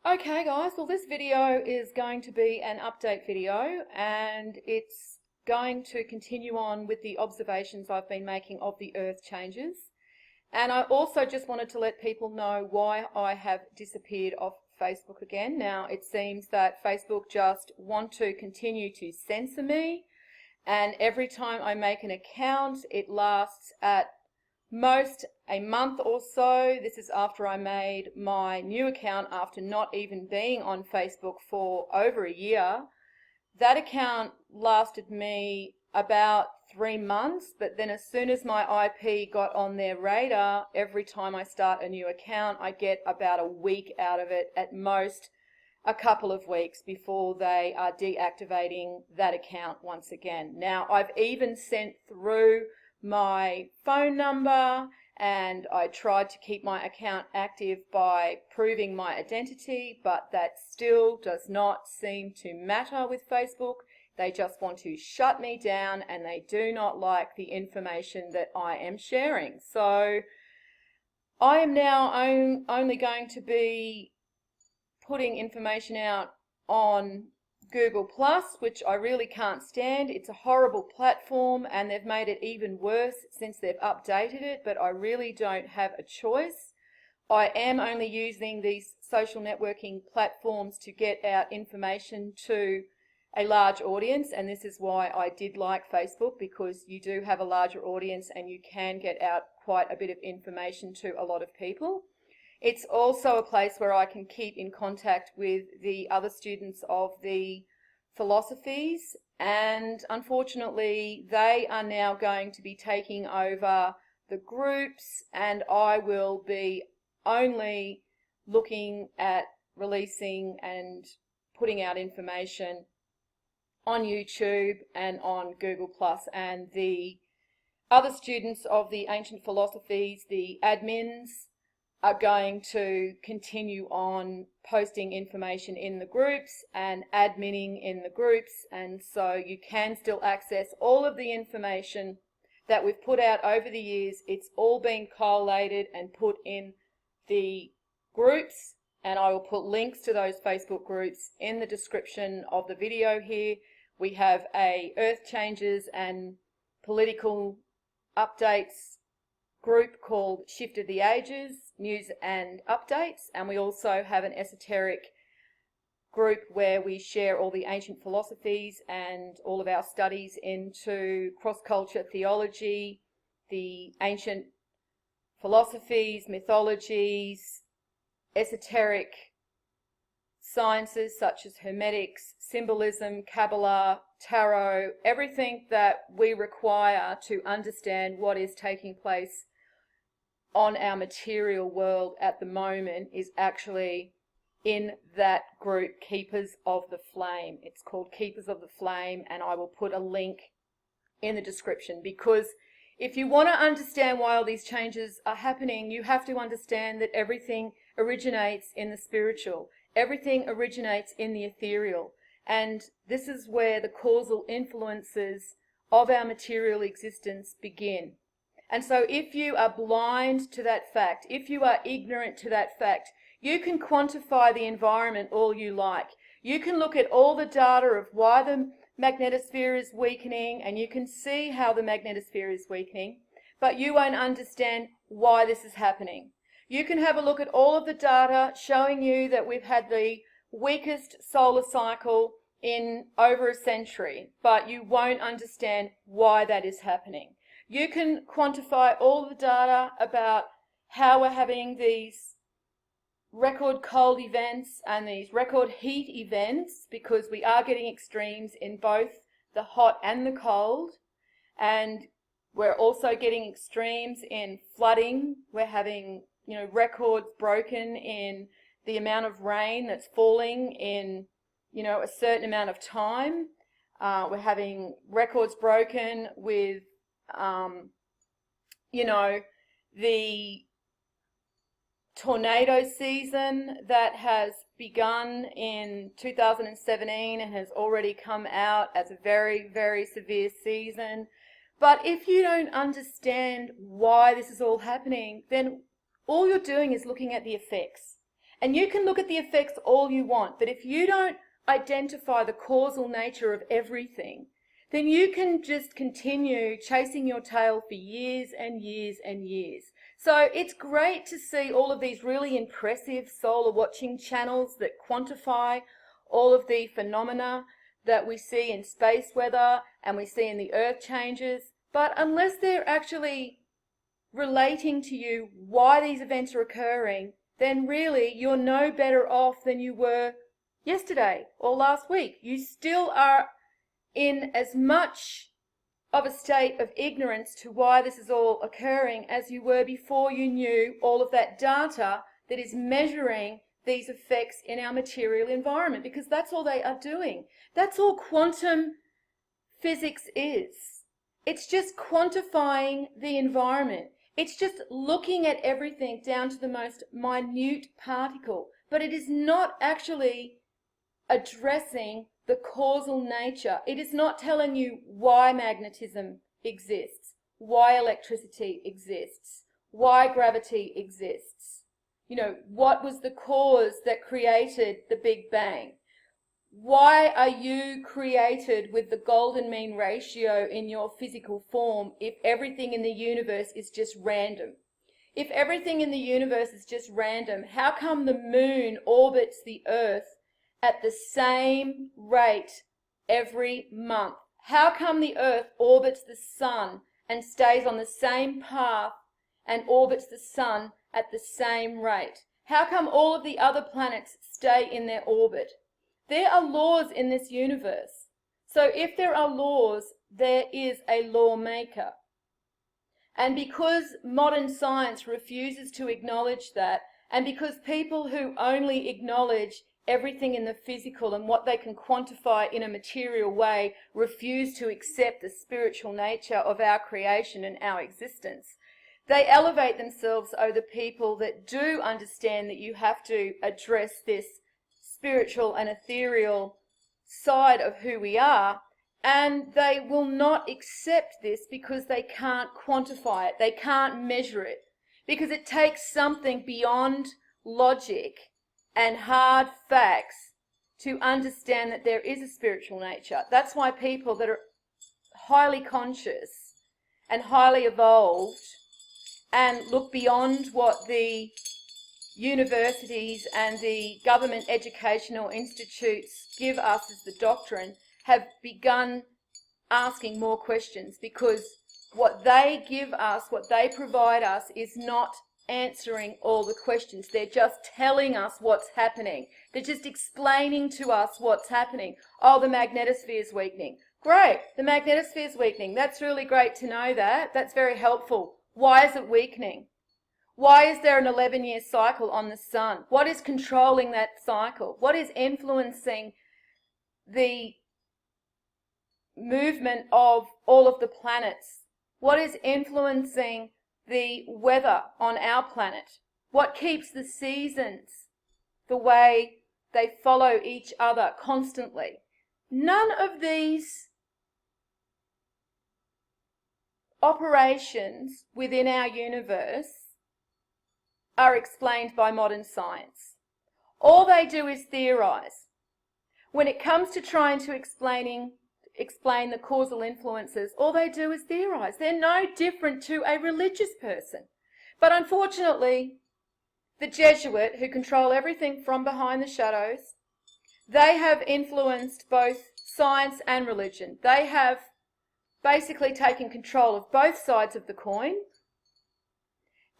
Okay guys, well this video is going to be an update video and it's going to continue on with the observations I've been making of the earth changes. And I also just wanted to let people know why I have disappeared off Facebook again. Now it seems that Facebook just want to continue to censor me, and every time I make an account it lasts at most a month or so. This is after I made my new account after not even being on Facebook for over a year. That account lasted me about 3 months, but then as soon as my IP got on their radar, every time I start a new account, I get about a week out of it, at most a couple of weeks before they are deactivating that account once again. Now, I've even sent through my phone number and I tried to keep my account active by proving my identity, but that still does not seem to matter with Facebook. They just want to shut me down and they do not like the information that I am sharing. So I am now only going to be putting information out on Google Plus, which I really can't stand. It's a horrible platform and they've made it even worse since they've updated it, but I really don't have a choice. I am only using these social networking platforms to get out information to a large audience, and this is why I did like Facebook, because you do have a larger audience and you can get out quite a bit of information to a lot of people. It's also a place where I can keep in contact with the other students of the philosophies, and unfortunately they are now going to be taking over the groups, and I will be only looking at releasing and putting out information on YouTube and on Google Plus, and the other students of the ancient philosophies, the admins, are going to continue on posting information in the groups and adminning in the groups, and so you can still access all of the information that we've put out over the years. It's all been collated and put in the groups, and I will put links to those Facebook groups in the description of the video here. We have a Earth Changes and Political Updates group called Shift of the Ages, News and Updates, and we also have an esoteric group where we share all the ancient philosophies and all of our studies into cross-culture theology, the ancient philosophies, mythologies, esoteric sciences such as Hermetics, symbolism, Kabbalah, tarot, everything that we require to understand what is taking place on our material world at the moment is actually in that group, Keepers of the Flame. It's called Keepers of the Flame, and I will put a link in the description, because if you want to understand why all these changes are happening, you have to understand that everything originates in the spiritual. Everything originates in the ethereal, and this is where the causal influences of our material existence begin. And so if you are blind to that fact, if you are ignorant to that fact, you can quantify the environment all you like. You can look at all the data of why the magnetosphere is weakening, and you can see how the magnetosphere is weakening, but you won't understand why this is happening. You can have a look at all of the data showing you that we've had the weakest solar cycle in over a century, but you won't understand why that is happening. You can quantify all the data about how we're having these record cold events and these record heat events, because we are getting extremes in both the hot and the cold, and we're also getting extremes in flooding. We're having records broken in the amount of rain that's falling in, a certain amount of time. We're having records broken with, the tornado season that has begun in 2017 and has already come out as a very, very severe season. But if you don't understand why this is all happening, then all you're doing is looking at the effects. And you can look at the effects all you want, but if you don't identify the causal nature of everything, then you can just continue chasing your tail for years and years and years. So it's great to see all of these really impressive solar watching channels that quantify all of the phenomena that we see in space weather and we see in the earth changes. But unless they're actually relating to you why these events are occurring, then really you're no better off than you were yesterday or last week. You still are in as much of a state of ignorance to why this is all occurring as you were before you knew all of that data that is measuring these effects in our material environment, because that's all they are doing. That's all quantum physics is. It's just quantifying the environment. It's just looking at everything down to the most minute particle, but it is not actually addressing the causal nature. It is not telling you why magnetism exists, why electricity exists, why gravity exists. You know, what was the cause that created the Big Bang? Why are you created with the golden mean ratio in your physical form if everything in the universe is just random? If everything in the universe is just random, how come the moon orbits the Earth at the same rate every month? How come the Earth orbits the sun and stays on the same path and orbits the sun at the same rate? How come all of the other planets stay in their orbit? There are laws in this universe. So if there are laws, there is a lawmaker. And because modern science refuses to acknowledge that, and because people who only acknowledge everything in the physical and what they can quantify in a material way refuse to accept the spiritual nature of our creation and our existence, they elevate themselves over the people that do understand that you have to address this spiritual and ethereal side of who we are, and they will not accept this because they can't quantify it, they can't measure it, because it takes something beyond logic and hard facts to understand that there is a spiritual nature. That's why people that are highly conscious and highly evolved and look beyond what the universities and the government educational institutes give us as the doctrine have begun asking more questions, because what they give us, what they provide us, is not answering all the questions. They're just telling us what's happening. They're just explaining to us what's happening. Oh, the magnetosphere is weakening. Great, the magnetosphere is weakening. That's really great to know that. That's very helpful. Why is it weakening? Why is there an 11-year cycle on the sun? What is controlling that cycle? What is influencing the movement of all of the planets? What is influencing the weather on our planet? What keeps the seasons the way they follow each other constantly? None of these operations within our universe are explained by modern science. All they do is theorize. When it comes to trying to explain the causal influences, all they do is theorize. They're no different to a religious person. But unfortunately, the Jesuit, who control everything from behind the shadows, they have influenced both science and religion. They have basically taken control of both sides of the coin.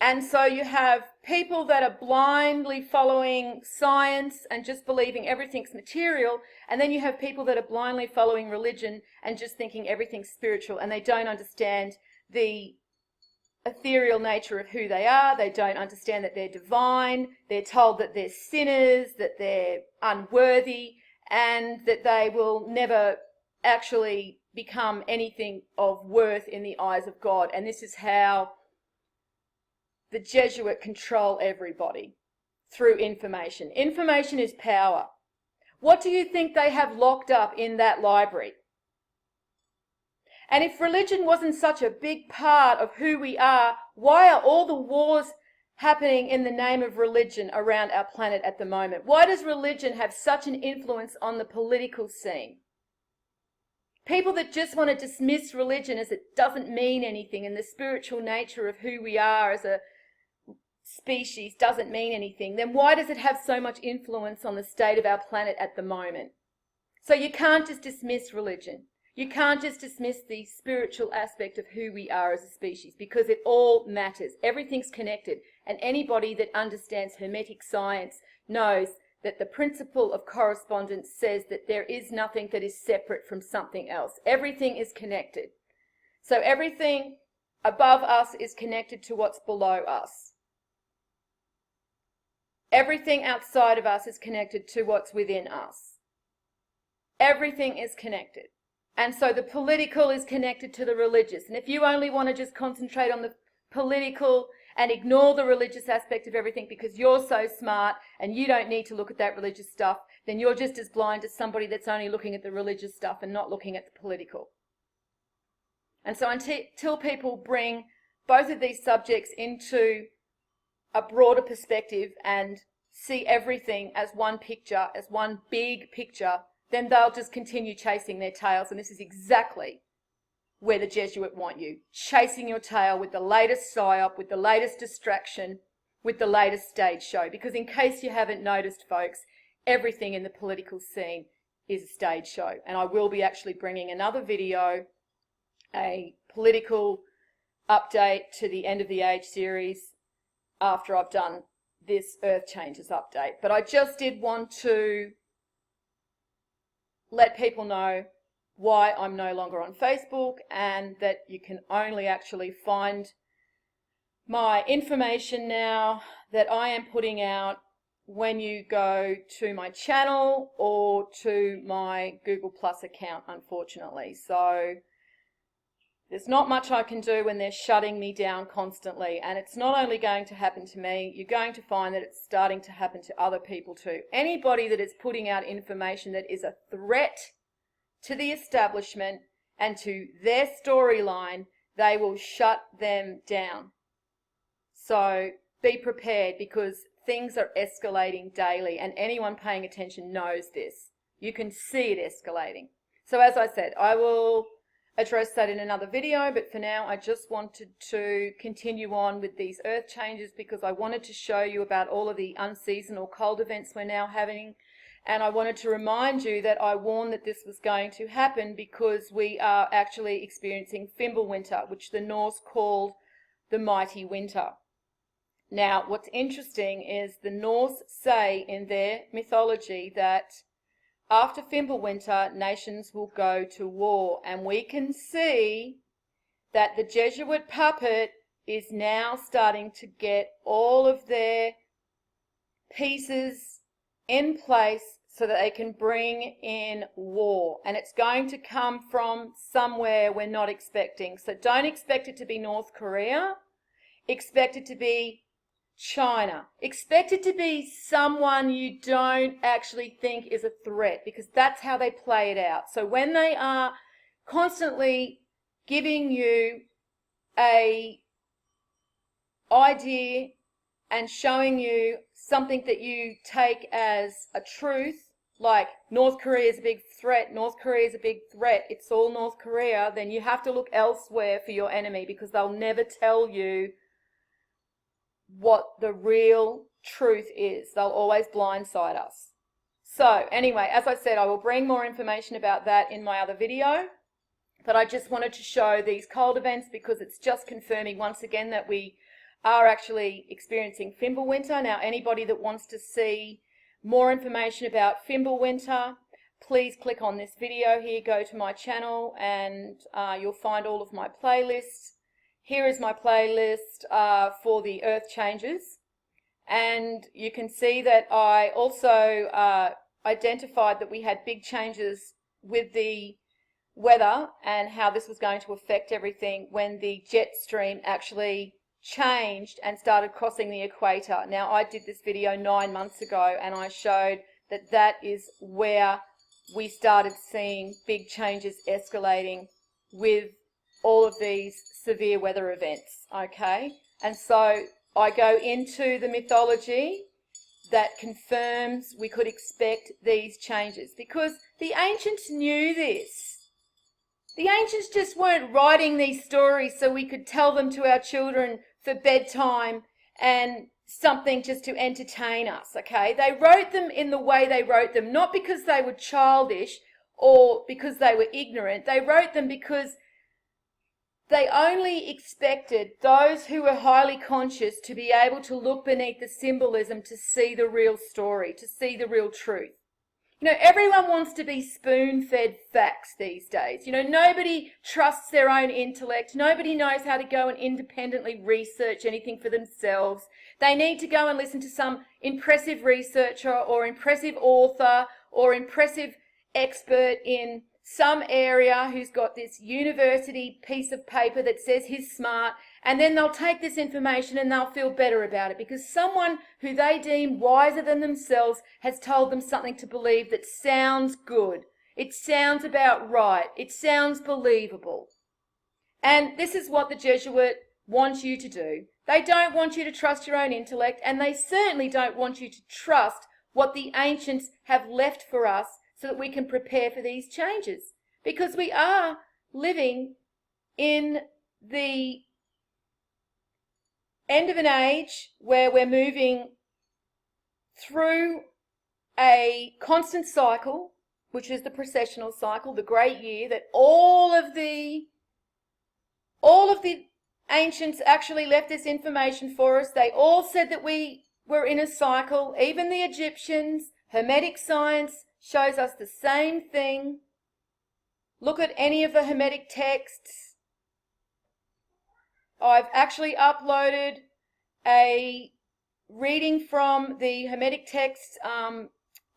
And so you have people that are blindly following science and just believing everything's material, and then you have people that are blindly following religion and just thinking everything's spiritual, and they don't understand the ethereal nature of who they are. They don't understand that they're divine. They're told that they're sinners, that they're unworthy, and that they will never actually become anything of worth in the eyes of God. And this is how the Jesuit control everybody, through information. Information is power. What do you think they have locked up in that library? And if religion wasn't such a big part of who we are, why are all the wars happening in the name of religion around our planet at the moment? Why does religion have such an influence on the political scene? People that just want to dismiss religion as it doesn't mean anything and the spiritual nature of who we are as a species doesn't mean anything, then why does it have so much influence on the state of our planet at the moment? So you can't just dismiss religion. You can't just dismiss the spiritual aspect of who we are as a species, because it all matters. Everything's connected. And anybody that understands Hermetic science knows that the principle of correspondence says that there is nothing that is separate from something else. Everything is connected. So everything above us is connected to what's below us. Everything outside of us is connected to what's within us. Everything is connected. And so the political is connected to the religious. And if you only want to just concentrate on the political and ignore the religious aspect of everything because you're so smart and you don't need to look at that religious stuff, then you're just as blind as somebody that's only looking at the religious stuff and not looking at the political. And so until people bring both of these subjects into a broader perspective and see everything as one picture, as one big picture, then they'll just continue chasing their tails. And this is exactly where the Jesuit want you, chasing your tail with the latest psyop, with the latest distraction, with the latest stage show. Because in case you haven't noticed, folks, everything in the political scene is a stage show. And I will be actually bringing another video, a political update to the End of the Age series, after I've done this Earth Changes update. But I just did want to let people know why I'm no longer on Facebook and that you can only actually find my information now that I am putting out when you go to my channel or to my Google Plus account, unfortunately. So there's not much I can do when they're shutting me down constantly, and it's not only going to happen to me, you're going to find that it's starting to happen to other people too. Anybody that is putting out information that is a threat to the establishment and to their storyline, they will shut them down. So be prepared, because things are escalating daily, and anyone paying attention knows this. You can see it escalating. So as I said, I will address that in another video, but for now I just wanted to continue on with these earth changes because I wanted to show you about all of the unseasonal cold events we're now having, and I wanted to remind you that I warned that this was going to happen because we are actually experiencing Fimbulwinter, which the Norse called the mighty winter. Now what's interesting is the Norse say in their mythology that after Fimbulwinter, nations will go to war, and we can see that the Jesuit puppet is now starting to get all of their pieces in place so that they can bring in war. And it's going to come from somewhere we're not expecting. So don't expect it to be North Korea. Expect it to be China. Expect it to be someone you don't actually think is a threat, because that's how they play it out. So when they are constantly giving you a idea and showing you something that you take as a truth, like North Korea is a big threat, North Korea is a big threat, it's all North Korea, then you have to look elsewhere for your enemy, because they'll never tell you what the real truth is. They'll always blindside us. So anyway, as I said, I will bring more information about that in my other video, but I just wanted to show these cold events because it's just confirming once again that we are actually experiencing Fimbulwinter. Now anybody that wants to see more information about Fimbulwinter, please click on this video here, go to my channel, and you'll find all of my playlists. Here is my playlist for the earth changes, and you can see that I also identified that we had big changes with the weather and how this was going to affect everything when the jet stream actually changed and started crossing the equator. Now I did this video 9 months ago, and I showed that that is where we started seeing big changes escalating with all of these severe weather events, okay? And so I go into the mythology that confirms we could expect these changes, because the ancients knew this. The ancients just weren't writing these stories so we could tell them to our children for bedtime and something just to entertain us, okay? They wrote them in the way they wrote them, not because they were childish or because they were ignorant. They wrote them because they only expected those who were highly conscious to be able to look beneath the symbolism to see the real story, to see the real truth. You know, everyone wants to be spoon-fed facts these days. You know, nobody trusts their own intellect. Nobody knows how to go and independently research anything for themselves. They need to go and listen to some impressive researcher or impressive author or impressive expert in some area who's got this university piece of paper that says he's smart, and then they'll take this information and they'll feel better about it because someone who they deem wiser than themselves has told them something to believe that sounds good. It sounds about right. It sounds believable. And this is what the Jesuit wants you to do. They don't want you to trust your own intellect, and they certainly don't want you to trust what the ancients have left for us so that we can prepare for these changes. Because we are living in the end of an age where we're moving through a constant cycle, which is the processional cycle, the great year, that all of the ancients actually left this information for us. They all said that we were in a cycle. Even the Egyptians, Hermetic science shows us the same thing. Look at any of the Hermetic texts. I've actually uploaded a reading from the Hermetic texts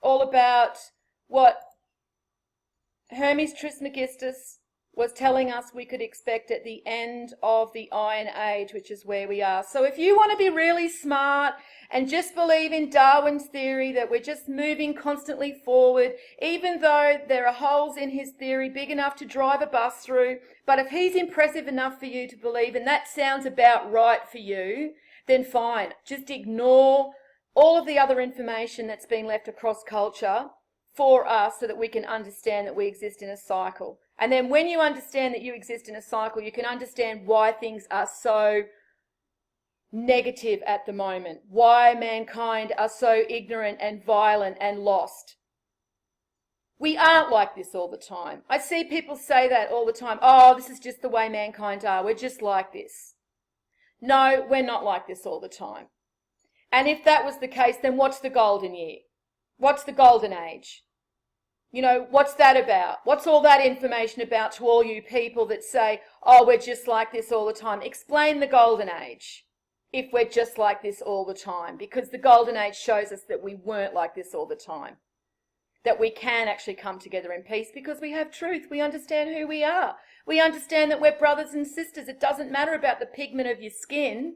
all about what Hermes Trismegistus was telling us we could expect at the end of the Iron Age, which is where we are. So if you want to be really smart and just believe in Darwin's theory that we're just moving constantly forward, even though there are holes in his theory big enough to drive a bus through, but if he's impressive enough for you to believe and that sounds about right for you, then fine. Just ignore all of the other information that's been left across culture for us so that we can understand that we exist in a cycle. And then when you understand that you exist in a cycle, you can understand why things are so negative at the moment, why mankind are so ignorant and violent and lost. We aren't like this all the time. I see people say that all the time. Oh, this is just the way mankind are. We're just like this. No, we're not like this all the time. And if that was the case, then what's the golden year? What's the golden age? You know, what's that about? What's all that information about to all you people that say, oh, we're just like this all the time? Explain the golden age if we're just like this all the time, because the golden age shows us that we weren't like this all the time, that we can actually come together in peace because we have truth. We understand who we are. We understand that we're brothers and sisters. It doesn't matter about the pigment of your skin.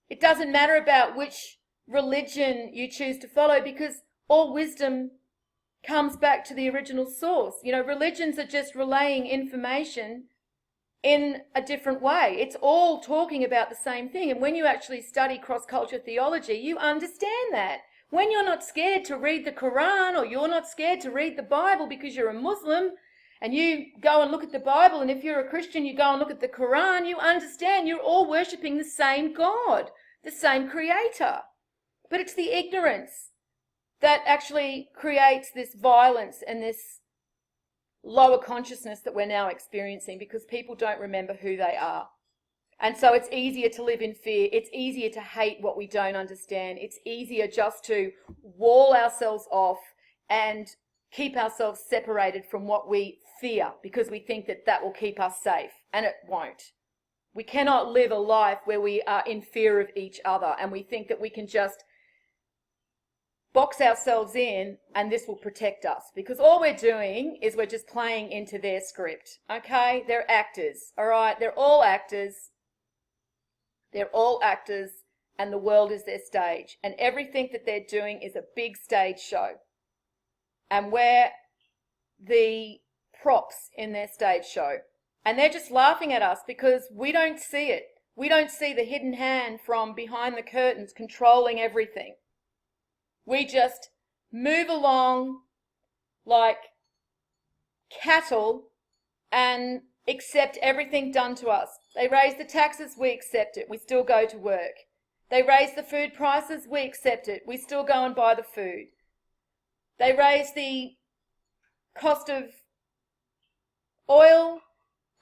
It doesn't matter about which religion you choose to follow, because all wisdom comes back to the original source. You know, religions are just relaying information in a different way. It's all talking about the same thing. And when you actually study cross-culture theology, you understand that. When you're not scared to read the Quran, or you're not scared to read the Bible because you're a Muslim, and you go and look at the Bible, and if you're a Christian, you go and look at the Quran, you understand you're all worshipping the same God, the same creator. But it's the ignorance that actually creates this violence and this lower consciousness that we're now experiencing, because people don't remember who they are. And so it's easier to live in fear. It's easier to hate what we don't understand. It's easier just to wall ourselves off and keep ourselves separated from what we fear, because we think that that will keep us safe, and it won't. We cannot live a life where we are in fear of each other and we think that we can just box ourselves in and this will protect us, because all we're doing is we're just playing into their script, okay? They're actors, all right? They're all actors. They're all actors, and the world is their stage, and everything that they're doing is a big stage show, and we're the props in their stage show, and they're just laughing at us because we don't see it. We don't see the hidden hand from behind the curtains controlling everything. We just move along like cattle and accept everything done to us. They raise the taxes, we accept it, we still go to work. They raise the food prices, we accept it, we still go and buy the food. They raise the cost of oil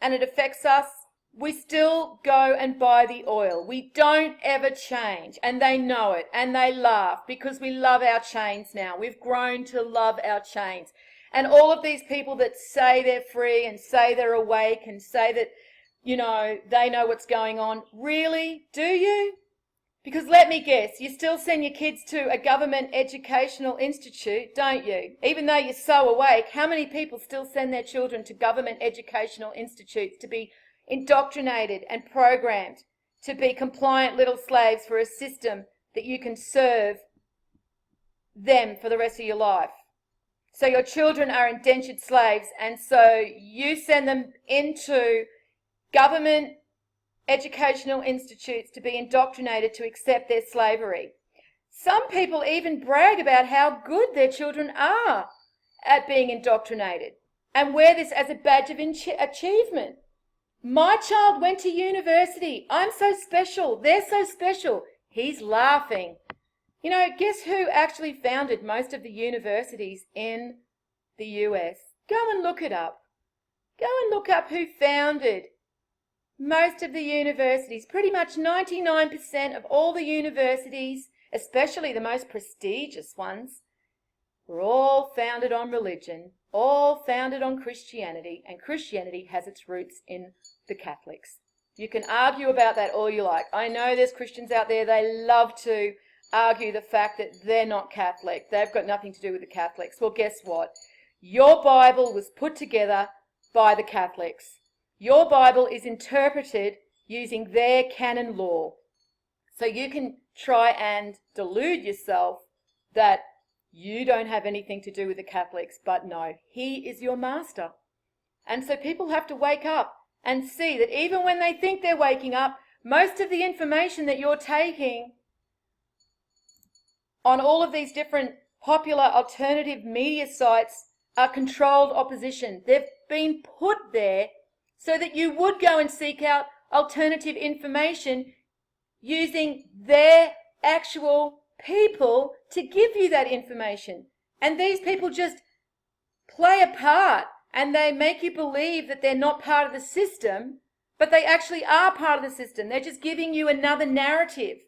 and it affects us, we still go and buy the oil. We don't ever change, and they know it, and they laugh because we love our chains now. We've grown to love our chains. And all of these people that say they're free and say they're awake and say that, you know, they know what's going on, really, do you? Because let me guess, you still send your kids to a government educational institute, don't you? Even though you're so awake, how many people still send their children to government educational institutes to be indoctrinated and programmed to be compliant little slaves for a system that you can serve them for the rest of your life? So your children are indentured slaves, and so you send them into government educational institutes to be indoctrinated to accept their slavery. Some people even brag about how good their children are at being indoctrinated and wear this as a badge of achievement. My child went to university. I'm so special. They're so special. He's laughing. You know, guess who actually founded most of the universities in the US? Go and look it up. Go and look up who founded most of the universities. Pretty much 99% of all the universities, especially the most prestigious ones, were all founded on religion, all founded on Christianity, and Christianity has its roots in the Catholics. You can argue about that all you like. I know there's Christians out there, they love to argue the fact that they're not Catholic. They've got nothing to do with the Catholics. Well, guess what? Your Bible was put together by the Catholics. Your Bible is interpreted using their canon law. So you can try and delude yourself that you don't have anything to do with the Catholics, but no, he is your master. And so people have to wake up and see that even when they think they're waking up, most of the information that you're taking on all of these different popular alternative media sites are controlled opposition. They've been put there so that you would go and seek out alternative information using their actual people to give you that information. And these people just play a part and they make you believe that they're not part of the system, but they actually are part of the system. They're just giving you another narrative.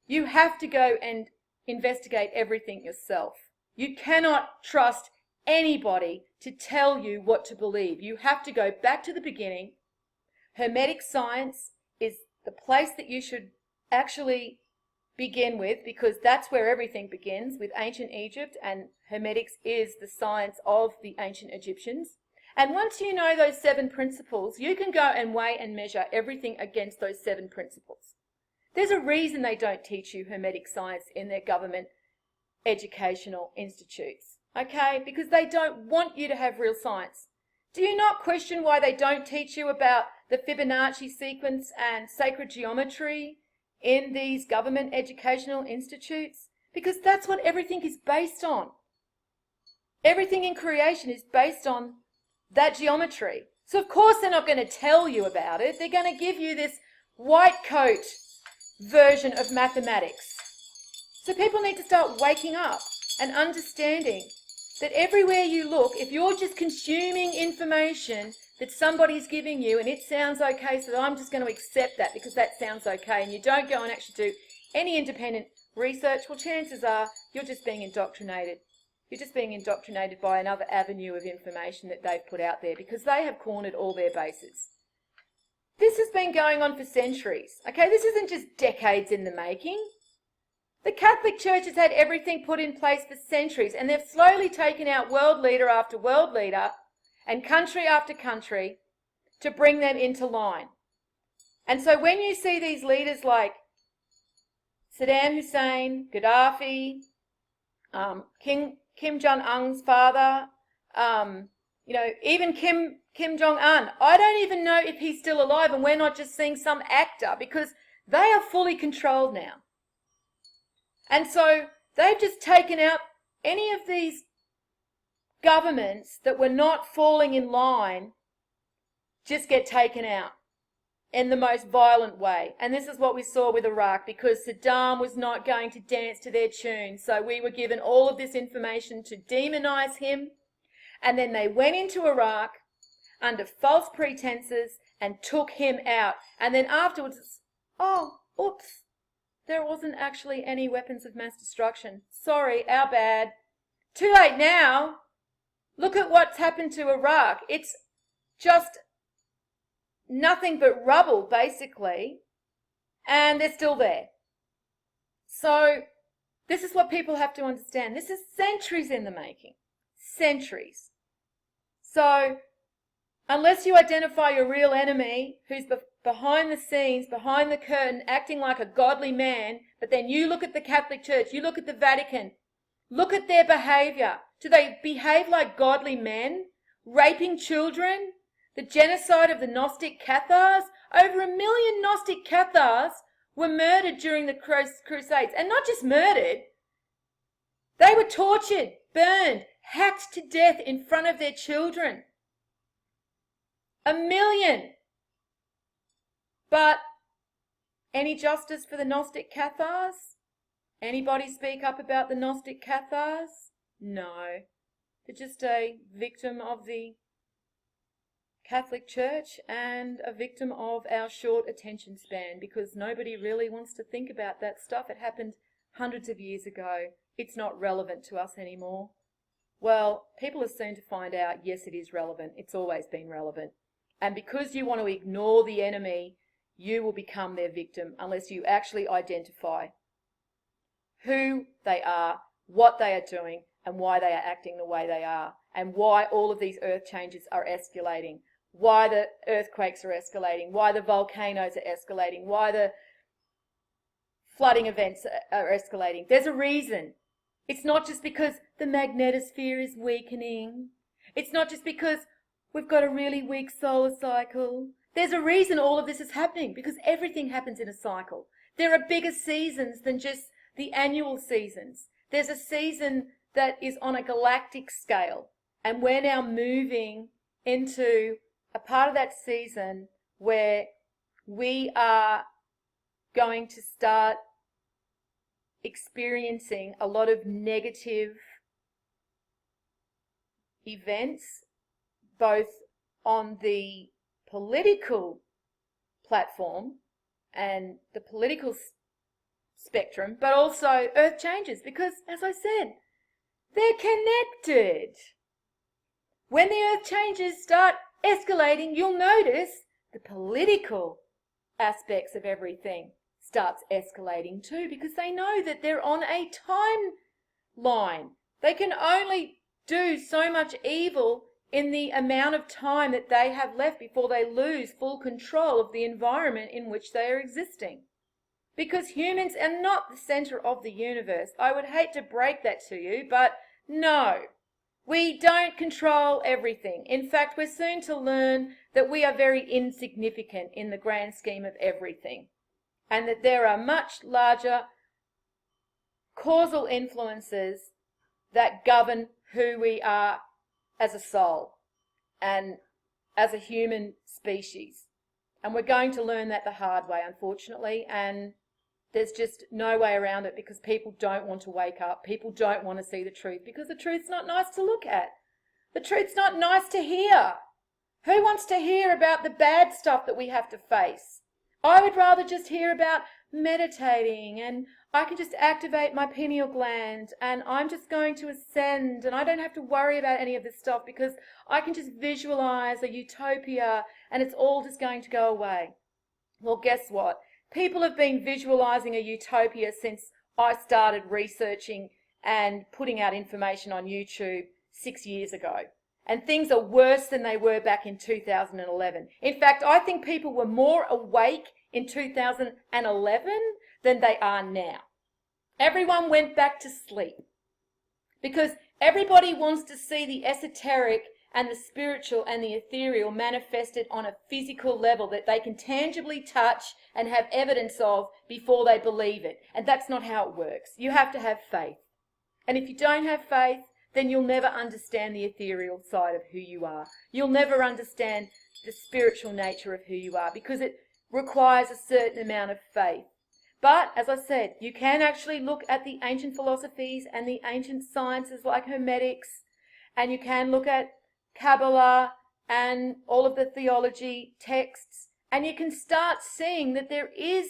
You have to go and investigate everything yourself. You cannot trust anybody to tell you what to believe. You have to go back to the beginning. Hermetic science is the place that you should actually begin with, because that's where everything begins, with ancient Egypt, and Hermetics is the science of the ancient Egyptians. And once you know those 7 principles, you can go and weigh and measure everything against those 7 principles. There's a reason they don't teach you Hermetic science in their government educational institutes, okay? Because they don't want you to have real science. Do you not question why they don't teach you about the Fibonacci sequence and sacred geometry in these government educational institutes? Because that's what everything is based on. Everything in creation is based on that geometry. So of course they're not going to tell you about it. They're going to give you this white coat version of mathematics. So people need to start waking up and understanding that everywhere you look, if you're just consuming information that somebody's giving you and it sounds okay, so I'm just going to accept that because that sounds okay, and you don't go and actually do any independent research, well, chances are you're just being indoctrinated. You're just being indoctrinated by another avenue of information that they've put out there because they have cornered all their bases. This has been going on for centuries, okay? This isn't just decades in the making. The Catholic Church has had everything put in place for centuries, and they've slowly taken out world leader after world leader and country after country to bring them into line. And so when you see these leaders like Saddam Hussein, Gaddafi, Kim Jong-un's father, You know, even Kim Jong-un, I don't even know if he's still alive, and we're not just seeing some actor, because they are fully controlled now. And so they've just taken out any of these governments that were not falling in line, just get taken out in the most violent way. And this is what we saw with Iraq, because Saddam was not going to dance to their tune. So we were given all of this information to demonize him. And then they went into Iraq under false pretenses and took him out. And then afterwards, oh, oops, there wasn't actually any weapons of mass destruction. Sorry, our bad. Too late now. Look at what's happened to Iraq. It's just nothing but rubble, basically, and they're still there. So this is what people have to understand. This is centuries in the making. Centuries. So unless you identify your real enemy, who's behind the scenes, behind the curtain, acting like a godly man, but then you look at the Catholic Church, you look at the Vatican, look at their behaviour. Do they behave like godly men? Raping children? The genocide of the Gnostic Cathars? Over 1 million Gnostic Cathars were murdered during the Crusades. And not just murdered, they were tortured, burned, hacked to death in front of their children. 1 million. But any justice for the Gnostic Cathars? Anybody speak up about the Gnostic Cathars? No. They're just a victim of the Catholic Church and a victim of our short attention span, because nobody really wants to think about that stuff. It happened hundreds of years ago. It's not relevant to us anymore. Well, people are soon to find out, yes, it is relevant. It's always been relevant. And because you want to ignore the enemy, you will become their victim unless you actually identify who they are, what they are doing, and why they are acting the way they are, and why all of these earth changes are escalating, why the earthquakes are escalating, why the volcanoes are escalating, why the flooding events are escalating. There's a reason. It's not just because the magnetosphere is weakening. It's not just because we've got a really weak solar cycle. There's a reason all of this is happening, because everything happens in a cycle. There are bigger seasons than just the annual seasons. There's a season that is on a galactic scale, and we're now moving into a part of that season where we are going to start experiencing a lot of negative events, both on the political platform and the political spectrum, but also earth changes, because, as I said, they're connected. When the earth changes start escalating, you'll notice the political aspects of everything starts escalating too, because they know that they're on a timeline. They can only do so much evil in the amount of time that they have left before they lose full control of the environment in which they are existing. Because humans are not the center of the universe. I would hate to break that to you, but no, we don't control everything. In fact, we're soon to learn that we are very insignificant in the grand scheme of everything, and that there are much larger causal influences that govern who we are as a soul and as a human species. And we're going to learn that the hard way, unfortunately, and there's just no way around it, because people don't want to wake up. People don't want to see the truth, because the truth's not nice to look at. The truth's not nice to hear. Who wants to hear about the bad stuff that we have to face? I would rather just hear about meditating, and I can just activate my pineal gland, and I'm just going to ascend, and I don't have to worry about any of this stuff, because I can just visualize a utopia and it's all just going to go away. Well, guess what? People have been visualizing a utopia since I started researching and putting out information on YouTube 6 years ago. And things are worse than they were back in 2011. In fact, I think people were more awake in 2011 than they are now. Everyone went back to sleep because everybody wants to see the esoteric and the spiritual and the ethereal manifested on a physical level that they can tangibly touch and have evidence of before they believe it. And that's not how it works. You have to have faith. And if you don't have faith, then you'll never understand the ethereal side of who you are. You'll never understand the spiritual nature of who you are, because it requires a certain amount of faith. But, as I said, you can actually look at the ancient philosophies and the ancient sciences like Hermetics, and you can look at Kabbalah and all of the theology texts, and you can start seeing that there is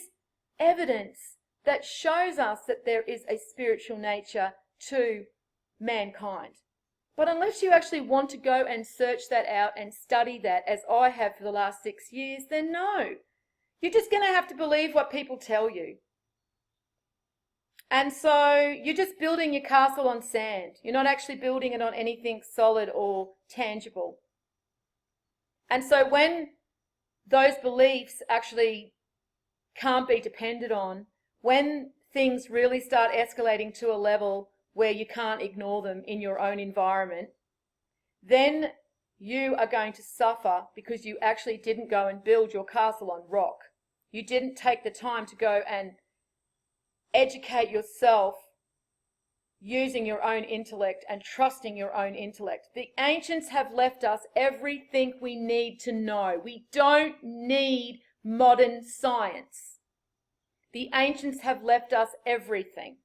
evidence that shows us that there is a spiritual nature to mankind. But unless you actually want to go and search that out and study that, as I have for the last 6 years, then no. You're just going to have to believe what people tell you. And so you're just building your castle on sand. You're not actually building it on anything solid or tangible. And so when those beliefs actually can't be depended on, when things really start escalating to a level where you can't ignore them in your own environment, then you are going to suffer because you actually didn't go and build your castle on rock. You didn't take the time to go and educate yourself using your own intellect and trusting your own intellect. The ancients have left us everything we need to know. We don't need modern science. The ancients have left us everything.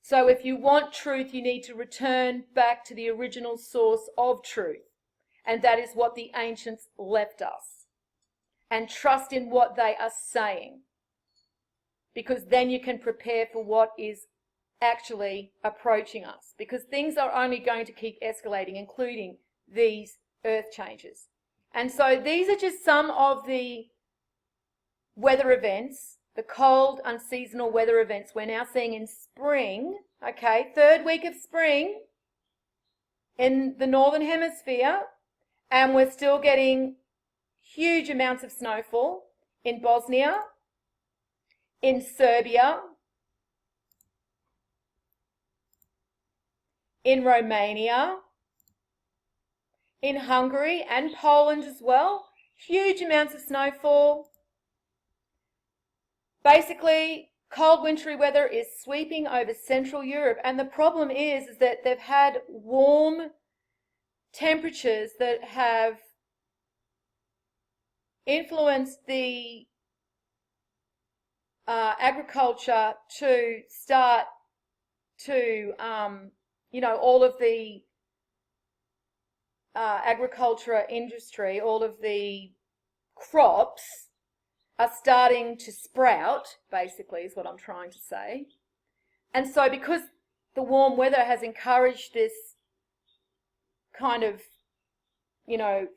So if you want truth, you need to return back to the original source of truth. And that is what the ancients left us. And trust in what they are saying. Because then you can prepare for what is actually approaching us. Because things are only going to keep escalating, including these earth changes. And so these are just some of the weather events, the cold, unseasonal weather events we're now seeing in spring, okay, 3rd week of spring in the northern hemisphere, and we're still getting huge amounts of snowfall in Bosnia, in Serbia, in Romania, in Hungary and Poland as well. Huge amounts of snowfall. Basically, cold wintry weather is sweeping over Central Europe, and the problem is that they've had warm temperatures that have influenced the agriculture to start to, all of the agriculture industry, all of the crops are starting to sprout, basically, is what I'm trying to say. And so because the warm weather has encouraged this kind of,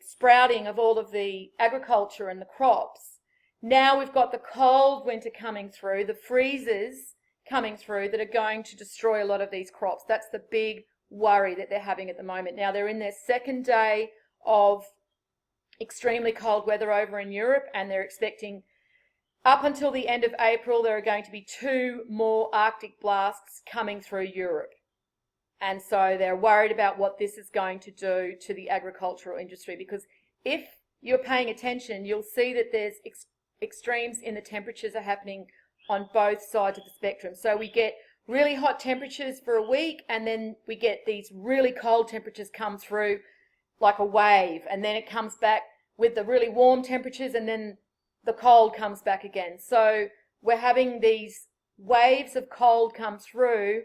sprouting of all of the agriculture and the crops, now we've got the cold winter coming through, the freezers coming through that are going to destroy a lot of these crops. That's the big worry that they're having at the moment. Now they're in their 2nd day of extremely cold weather over in Europe, and they're expecting up until the end of April there are going to be 2 more Arctic blasts coming through Europe. And so they're worried about what this is going to do to the agricultural industry, because if you're paying attention, you'll see that there's extremes in the temperatures are happening on both sides of the spectrum. So we get really hot temperatures for a week, and then we get these really cold temperatures come through like a wave, and then it comes back with the really warm temperatures, and then the cold comes back again. So we're having these waves of cold come through,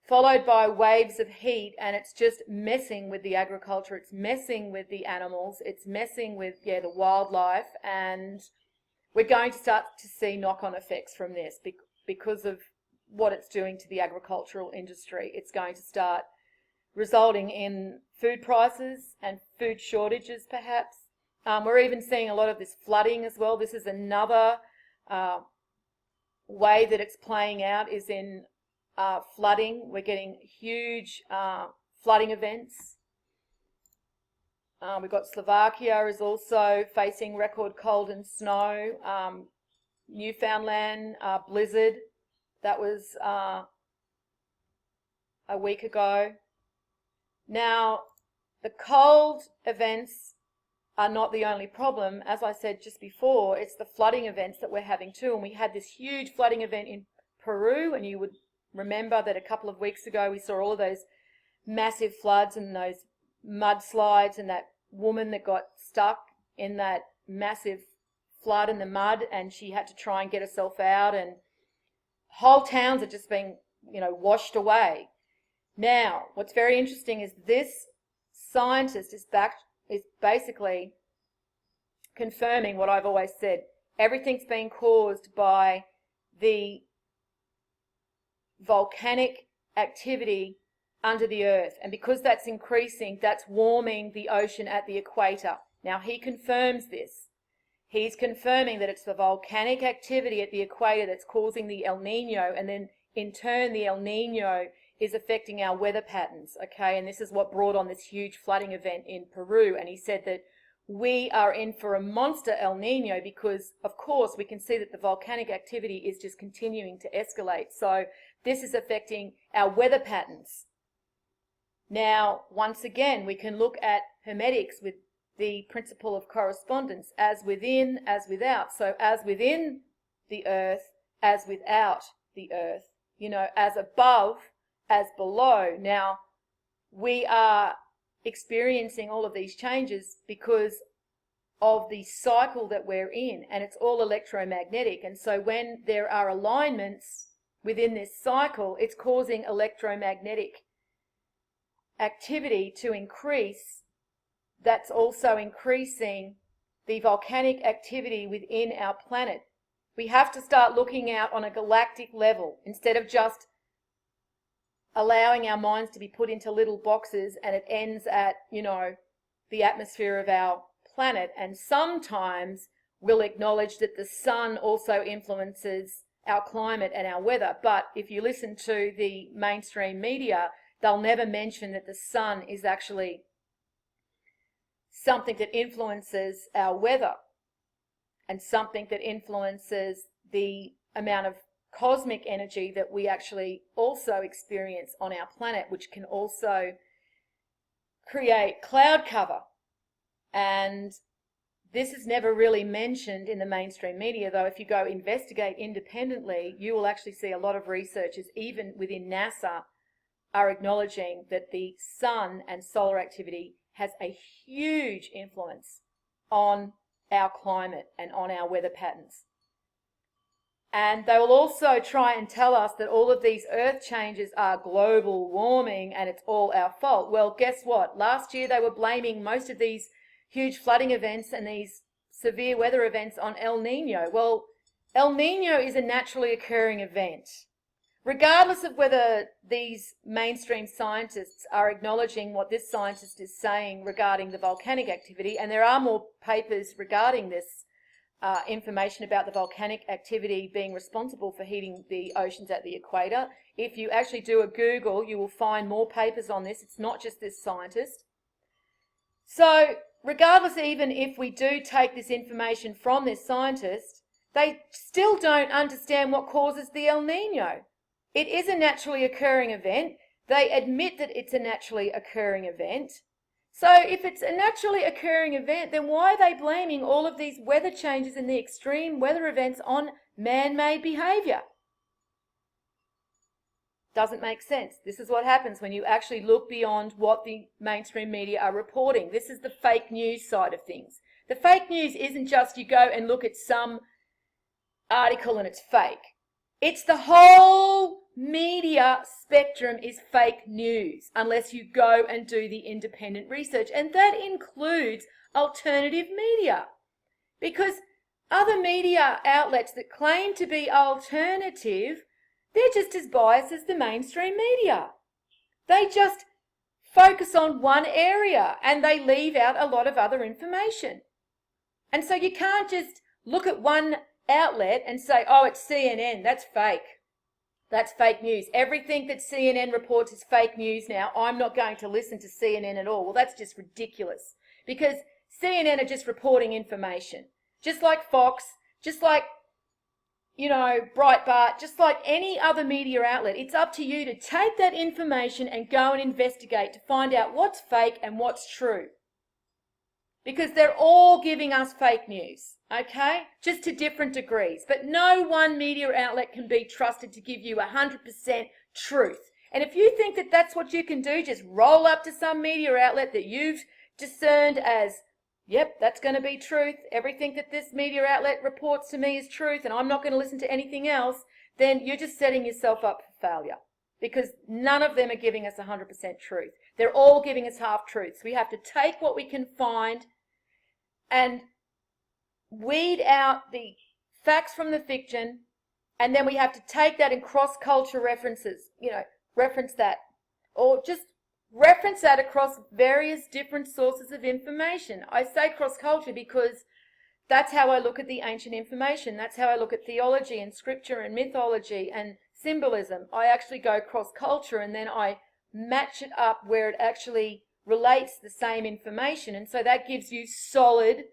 followed by waves of heat, and it's just messing with the agriculture, it's messing with the animals, it's messing with, the wildlife, and we're going to start to see knock-on effects from this because of what it's doing to the agricultural industry. It's going to start resulting in food prices and food shortages, perhaps. We're even seeing a lot of this flooding as well. This is another way that it's playing out, is in flooding. We're getting huge flooding events. We've got Slovakia is also facing record cold and snow. Newfoundland blizzard, that was a week ago. Now, the cold events are not the only problem. As I said just before, it's the flooding events that we're having too. And we had this huge flooding event in Peru, and you would remember that a couple of weeks ago we saw all of those massive floods and those mudslides, and that woman that got stuck in that massive flood in the mud, and she had to try and get herself out, and whole towns are just being, washed away. Now, what's very interesting is this scientist is basically confirming what I've always said. Everything's been caused by the volcanic activity under the earth, and because that's increasing, that's warming the ocean at the equator. Now, he confirms this. He's confirming that it's the volcanic activity at the equator that's causing the El Nino, and then in turn the El Nino is affecting our weather patterns, okay? And this is what brought on this huge flooding event in Peru. And he said that we are in for a monster El Nino because, of course, we can see that the volcanic activity is just continuing to escalate. So this is affecting our weather patterns. Now, once again, we can look at hermetics with the principle of correspondence, as within, as without. So as within the earth, as without the earth, as above, as below. Now, we are experiencing all of these changes because of the cycle that we're in, and it's all electromagnetic. And so when there are alignments within this cycle, it's causing electromagnetic activity to increase. That's also increasing the volcanic activity within our planet. We have to start looking out on a galactic level instead of just allowing our minds to be put into little boxes and it ends at, the atmosphere of our planet. And sometimes we'll acknowledge that the sun also influences our climate and our weather. But if you listen to the mainstream media, they'll never mention that the sun is actually something that influences our weather and something that influences the amount of cosmic energy that we actually also experience on our planet, which can also create cloud cover. And this is never really mentioned in the mainstream media, though if you go investigate independently, you will actually see a lot of researchers, even within NASA, are acknowledging that the sun and solar activity has a huge influence on our climate and on our weather patterns. And they will also try and tell us that all of these earth changes are global warming and it's all our fault. Well, guess what? Last year they were blaming most of these huge flooding events and these severe weather events on El Nino. Well, El Nino is a naturally occurring event. Regardless of whether these mainstream scientists are acknowledging what this scientist is saying regarding the volcanic activity, and there are more papers regarding this information about the volcanic activity being responsible for heating the oceans at the equator. If you actually do a Google, you will find more papers on this. It's not just this scientist. So regardless, even if we do take this information from this scientist, they still don't understand what causes the El Nino. It is a naturally occurring event. They admit that it's a naturally occurring event. So if it's a naturally occurring event, then why are they blaming all of these weather changes and the extreme weather events on man-made behaviour? Doesn't make sense. This is what happens when you actually look beyond what the mainstream media are reporting. This is the fake news side of things. The fake news isn't just you go and look at some article and it's fake. It's the whole media spectrum is fake news unless you go and do the independent research. And that includes alternative media. Because other media outlets that claim to be alternative, they're just as biased as the mainstream media. They just focus on one area and they leave out a lot of other information. And so you can't just look at one outlet and say, oh, it's CNN, that's fake. That's fake news. Everything that CNN reports is fake news now. I'm not going to listen to CNN at all. Well, that's just ridiculous because CNN are just reporting information. Just like Fox, just like Breitbart, just like any other media outlet, it's up to you to take that information and go and investigate to find out what's fake and what's true. Because they're all giving us fake news, okay? Just to different degrees. But no one media outlet can be trusted to give you 100% truth. And if you think that that's what you can do, just roll up to some media outlet that you've discerned as, yep, that's going to be truth. Everything that this media outlet reports to me is truth, and I'm not going to listen to anything else, then you're just setting yourself up for failure. Because none of them are giving us 100% truth. They're all giving us half-truths. We have to take what we can find and weed out the facts from the fiction, and then we have to take that in cross-culture references, reference that, or just reference that across various different sources of information. I say cross-culture because that's how I look at the ancient information. That's how I look at theology and scripture and mythology and symbolism. I actually go cross-culture, and then I match it up where it actually relates the same information. And so that gives you solid,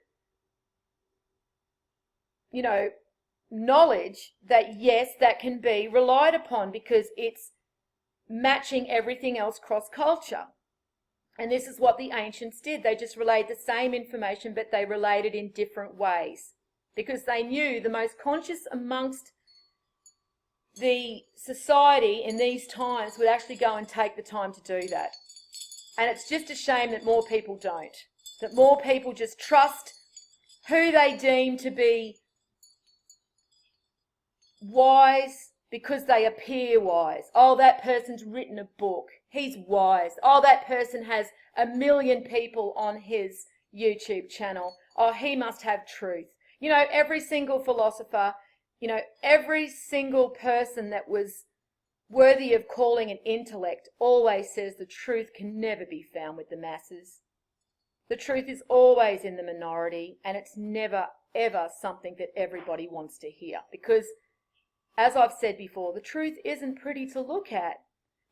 knowledge that, yes, that can be relied upon because it's matching everything else cross-culture. And this is what the ancients did. They just relayed the same information, but they relayed it in different ways because they knew the most conscious amongst the society in these times would actually go and take the time to do that. And it's just a shame that more people don't, that more people just trust who they deem to be wise because they appear wise. Oh, that person's written a book. He's wise. Oh, that person has 1 million people on his YouTube channel. Oh, he must have truth. Every single philosopher, every single person that was worthy of calling an intellect always says the truth can never be found with the masses. The truth is always in the minority, and it's never, ever something that everybody wants to hear. Because, as I've said before, the truth isn't pretty to look at.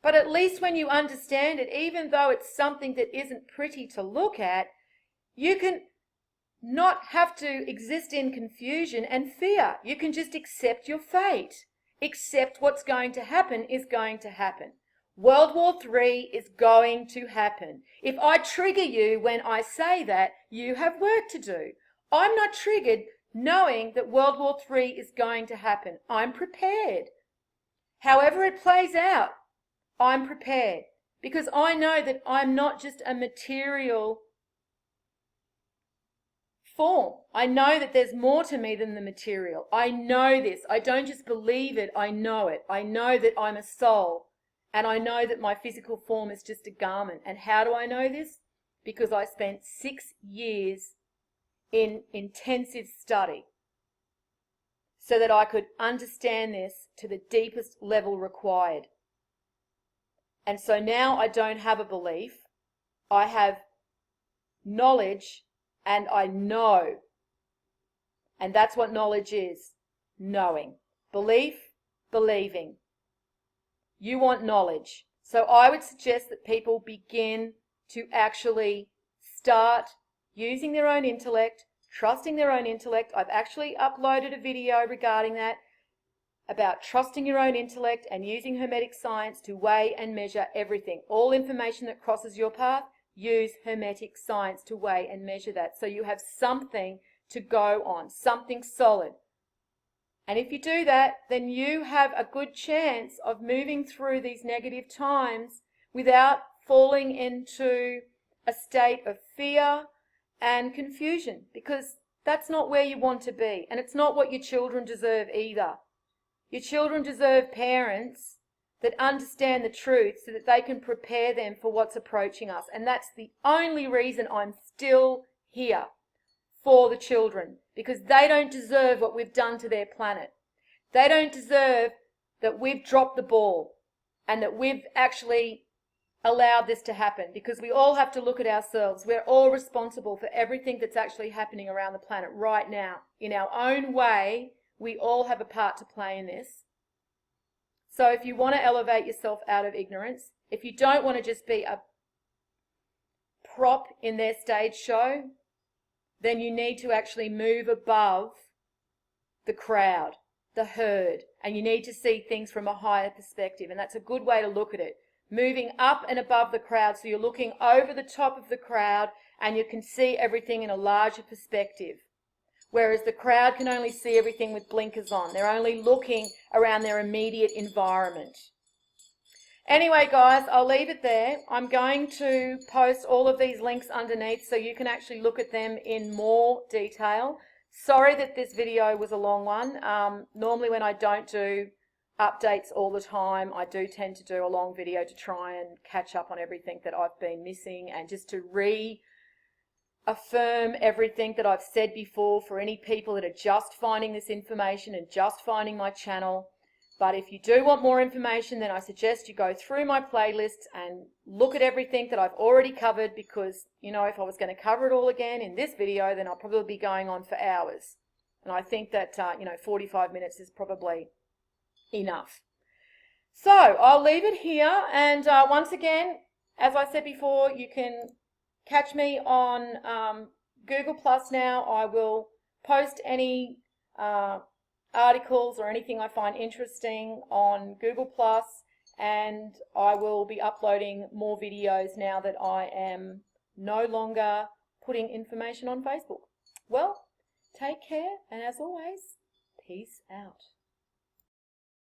But at least when you understand it, even though it's something that isn't pretty to look at, you can not have to exist in confusion and fear. You can just accept your fate. Accept what's going to happen is going to happen. World War III is going to happen. If I trigger you when I say that, you have work to do. I'm not triggered knowing that World War III is going to happen. I'm prepared. However it plays out, I'm prepared because I know that I'm not just a material form. I know that there's more to me than the material. I know this. I don't just believe it, I know it. I know that I'm a soul, and I know that my physical form is just a garment. And how do I know this? Because I spent 6 years in intensive study so that I could understand this to the deepest level required. And so now I don't have a belief. I have knowledge. And I know. And that's what knowledge is. Knowing. Belief, believing. You want knowledge. So I would suggest that people begin to actually start using their own intellect, trusting their own intellect. I've actually uploaded a video regarding that, about trusting your own intellect and using Hermetic science to weigh and measure everything. All information that crosses your path, use Hermetic science to weigh and measure that so you have something to go on, something solid. And if you do that, then you have a good chance of moving through these negative times without falling into a state of fear and confusion, because that's not where you want to be, and it's not what your children deserve either. Your children deserve parents that understand the truth so that they can prepare them for what's approaching us. And that's the only reason I'm still here, for the children, because they don't deserve what we've done to their planet. They don't deserve that we've dropped the ball and that we've actually allowed this to happen, because we all have to look at ourselves. We're all responsible for everything that's actually happening around the planet right now. In our own way, we all have a part to play in this. So if you want to elevate yourself out of ignorance, if you don't want to just be a prop in their stage show, then you need to actually move above the crowd. the herd, and you need to see things from a higher perspective, and that's a good way to look at it. Moving up and above the crowd, so you're looking over the top of the crowd and you can see everything in a larger perspective. Whereas the crowd can only see everything with blinkers on. They're only looking around their immediate environment. Anyway, guys, I'll leave it there. I'm going to post all of these links underneath so you can actually look at them in more detail. Sorry that this video was a long one. Normally when I don't do updates all the time, I do tend to do a long video to try and catch up on everything that I've been missing and just to reaffirm everything that I've said before for any people that are just finding this information and just finding my channel. But if you do want more information, then I suggest you go through my playlists and look at everything that I've already covered, because, you know, if I was going to cover it all again in this video, then I'll probably be going on for hours. And I think that, 45 minutes is probably enough. So I'll leave it here. And once again, as I said before, you can catch me on Google Plus now. I will post any articles or anything I find interesting on Google Plus, and I will be uploading more videos now that I am no longer putting information on Facebook. Well, take care, and as always, peace out.